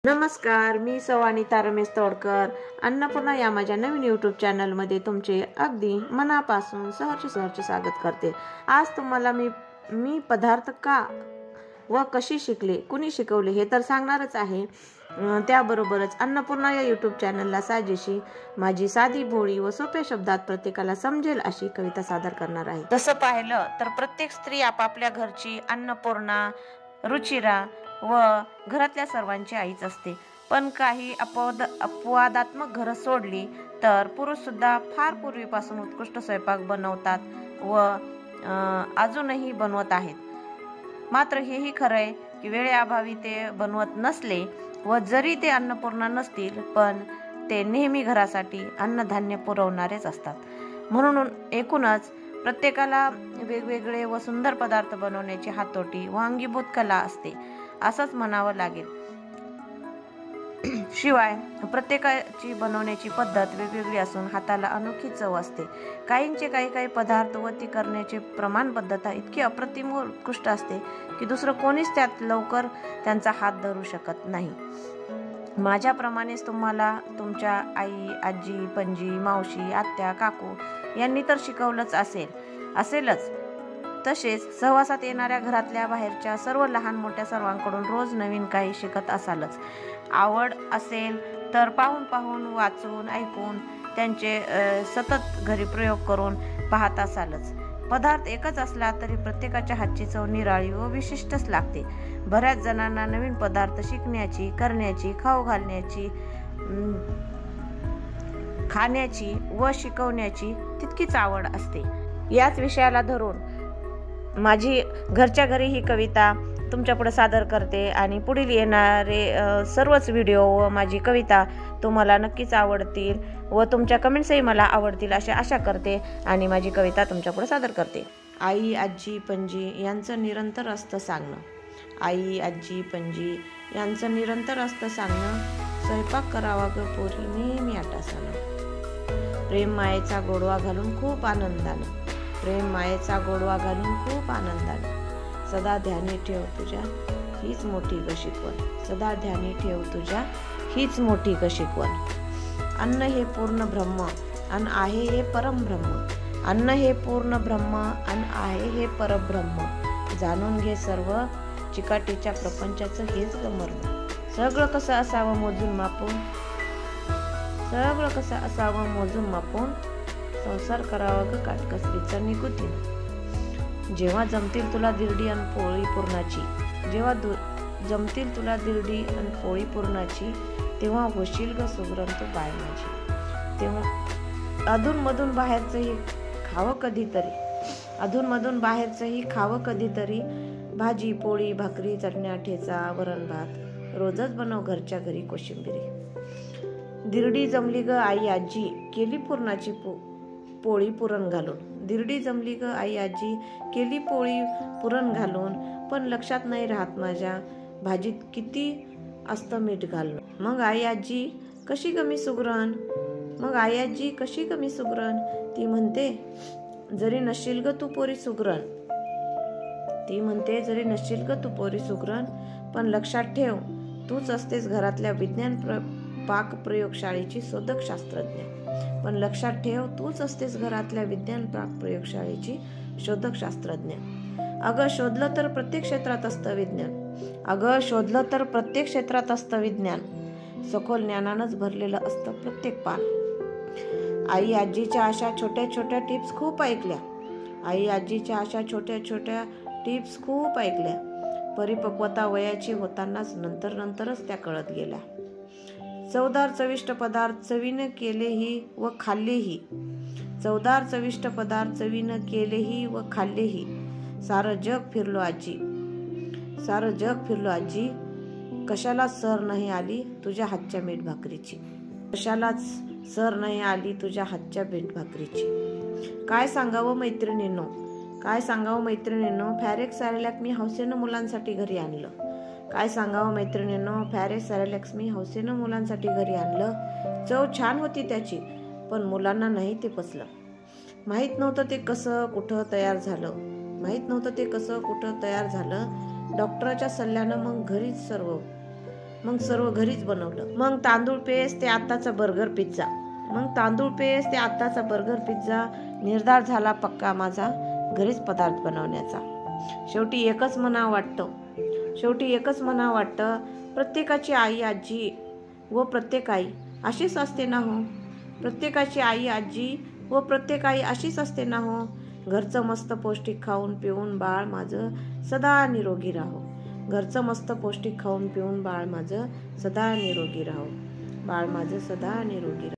नमस्कार, मी अनिता रमेश तोडकर. अन्नपूर्णा या माझ्या नवीन यूट्यूब चॅनलमध्ये तुमचे अगदी मनापासून सहर्ष स्वागत करते. आज तुम्हाला मी पदार्थ का व कशी शिकले, कुणी शिकवले हे तर सांगणारच आहे. त्याबरोबरच अन्नपूर्णा या यूट्यूब चॅनलला साजेशी माझी साधी भोळी व सोप्या शब्दात प्रत्येकाला समजेल अशी कविता सादर करणार आहे. तसं पाहिलं तर प्रत्येक स्त्री आपापल्या घरची अन्नपूर्णा, रुचिरा व घरातल्या सर्वांची आईच असते. पण काही अपवादात्मक घरं सोडली तर पुरुष सुद्धा फार पूर्वीपासून उत्कृष्ट स्वयंपाक बनवतात व अजूनही बनवत आहेत. मात्र हेही खरंय की वेळेअभावी ते बनवत नसले व जरी ते अन्नपूर्णा नसतील पण ते नेहमी घरासाठी अन्नधान्य पुरवणारेच असतात. म्हणून एकूणच प्रत्येकाला वेगवेगळे व सुंदर पदार्थ बनवण्याची हातोटी व अंगीभूत कला असते असंच म्हणावं लागेल. शिवाय प्रत्येकाची बनवण्याची पद्धत वेगवेगळी असून हाताला अनोखी चव असते. काहींचे काही पदार्थ व ती करण्याची प्रमाण पद्धत इतकी अप्रतिम व उत्कृष्ट असते की दुसरं कोणीच त्यात लवकर त्यांचा हात धरू शकत नाही. माझ्याप्रमाणेच तुम्हाला तुमच्या आई, आजी, पणजी, मावशी, आत्या, काकू यांनी तर शिकवलंच असेलच. तसेच सहवासात येणाऱ्या घरातल्या बाहेरच्या सर्व लहान मोठ्या सर्वांकडून रोज नवीन काही शिकत असालच. आवड असेल तर पाहून वाचून ऐकून त्यांचे सतत घरी प्रयोग करून पाहत असालच. पदार्थ एकच असला तरी प्रत्येकाच्या हातची चव निराळी व विशिष्टच लागते. बऱ्याच जणांना नवीन पदार्थ शिकण्याची, करण्याची, खाऊ घालण्याची, खाण्याची व शिकवण्याची तितकीच आवड असते. याच विषयाला धरून माझी घरच्या घरी ही कविता तुमच्या पुढे सादर करते आणि पुढील येणारे सर्वच व्हिडिओ व माझी कविता तुम्हाला नक्कीच आवडतील व तुमच्या कमेंट्सही मला आवडतील अशी आशा करते आणि माझी कविता तुमच्या पुढे सादर करते. आई, आजी, पणजी यांचं निरंतर असतं सांगणं. आई, आजी, पणजी यांचं निरंतर असतं सांगणं. स्वयंपाक करावा ग पोरी नेहमी आटासानं. प्रेम मायेचा गोडवा घालून खूप आनंदानं. प्रेम मायेचा गोडवा घालून खूप आनंदानं. सदा ध्यानी ठेव तुझ्या हीच मोठी ग शिकवण. सदा ध्यानी ठेव तुझ्या हीच मोठी ग शिकवण. अन्न हे पूर्ण ब्रह्म अन आहे हे परमब्रह्म. अन्न हे पूर्ण ब्रह्म अन आहे हे परब्रह्म. जाणून घे सर्व चिकाटीच्या प्रपंचाचं हेच ग मर्म. सगळं कसं असावं मोजून मापून. सगळं कसं असावं मोजून मापून. संसार करावा ग काटकसरीचा निगुतीनं. जेव्हा जमतील तुला दिरडी अन पोळी पुरणाची. जेव्हा जमतील तुला दिरडी अन पोळी पुरणाची तेव्हा होशील ग सुगरण तू बाय माझी. तेव्हा अधूनमधून बाहेरचंही खावं कधीतरी. अधूनमधून बाहेरचंही खावं कधीतरी. भाजी, पोळी, भाकरी, चटण्या, ठेचा, वरण भात रोजच बनव घरच्या घरी कोशिंबिरी. दिरडी जमली ग आई आजी केली पुरणाची पोळी पुरण घालून. दिरडी जमली ग आई आजी केली पोळी पुरण घालून. पण लक्षात नाही राहत माझ्या भाजीत किती असतं मीठ घालून. मग आई आजी कशी कमी सुगरण. मग आई आजी कशी कमी सुगरण. ती म्हणते जरी नशील ग तू पोरी सुगरण. ती म्हणते जरी नशील ग तू पोरी सुगरण पण लक्षात ठेव तूच असतेस घरातल्या विज्ञान पाक प्रयोगशाळेची शोधक शास्त्रज्ञ. पण लक्षात ठेव तूच असतेस घरातल्या विज्ञान पाक प्रयोगशाळेची शोधक शास्त्रज्ञ. अगं शोधलं तर प्रत्येक क्षेत्रात असतं विज्ञान. अगं शोधलं तर प्रत्येक क्षेत्रात असतं विज्ञान. सखोल ज्ञानानंच भरलेलं असतं प्रत्येक पान. आई आजीच्या अशा छोट्या टिप्स खूप ऐकल्या. आई आजीच्या अशा छोट्या टिप्स खूप ऐकल्या. परिपक्वता वयाची होतानाच नंतरच त्या कळत गेल्या. चवदार चविष्ट पदार्थ चवीनं केलेही व खाल्लेही. चवदार चविष्ट पदार्थ चवीनं केलेही व खाल्लेही. सारं जग फिरलो आजी. सारं जग फिरलो आजी. कशालाच सर नाही आली तुझ्या हातच्या मीठ भाकरीची. कशालाच सर नाही आली तुझ्या हातच्या मीठ भाकरीची. काय सांगावं मैत्रिणींनो. काय सांगावं मैत्रिणींनो. फॅरेक्स सॅरेलॅक मी हौसेनं मुलांसाठी घरी आणलं. काय सांगावं मैत्रिणींनो. फॅरेक्स सॅरेलॅक्स मी हौसेनं मुलांसाठी घरी आणलं. चव छान होती त्याची पण मुलांना नाही ते पचलं. माहीत नव्हतं ते कसं कुठं तयार झालं. माहीत नव्हतं ते कसं कुठं तयार झालं. डॉक्टरच्या सल्ल्यानं मग घरीच सर्व मग सर्व घरीच बनवलं. मग तांदूळ पेस्ट ते आत्ताचा बर्गर पिझ्झा, निर्धार झाला पक्का माझा घरीच पदार्थ बनवण्याचा. शेवटी एकच म्हणावं वाटतं, प्रत्येकाची आई आजी व प्रत्येक आई अशीच असते ना हो. प्रत्येकाची आई आजी व प्रत्येक आई अशीच असते ना हो. घरचं मस्त पौष्टिक खाऊन पिऊन बाळ माझं सदा निरोगी राहो. बाळ माझं सदा निरोगी राहो.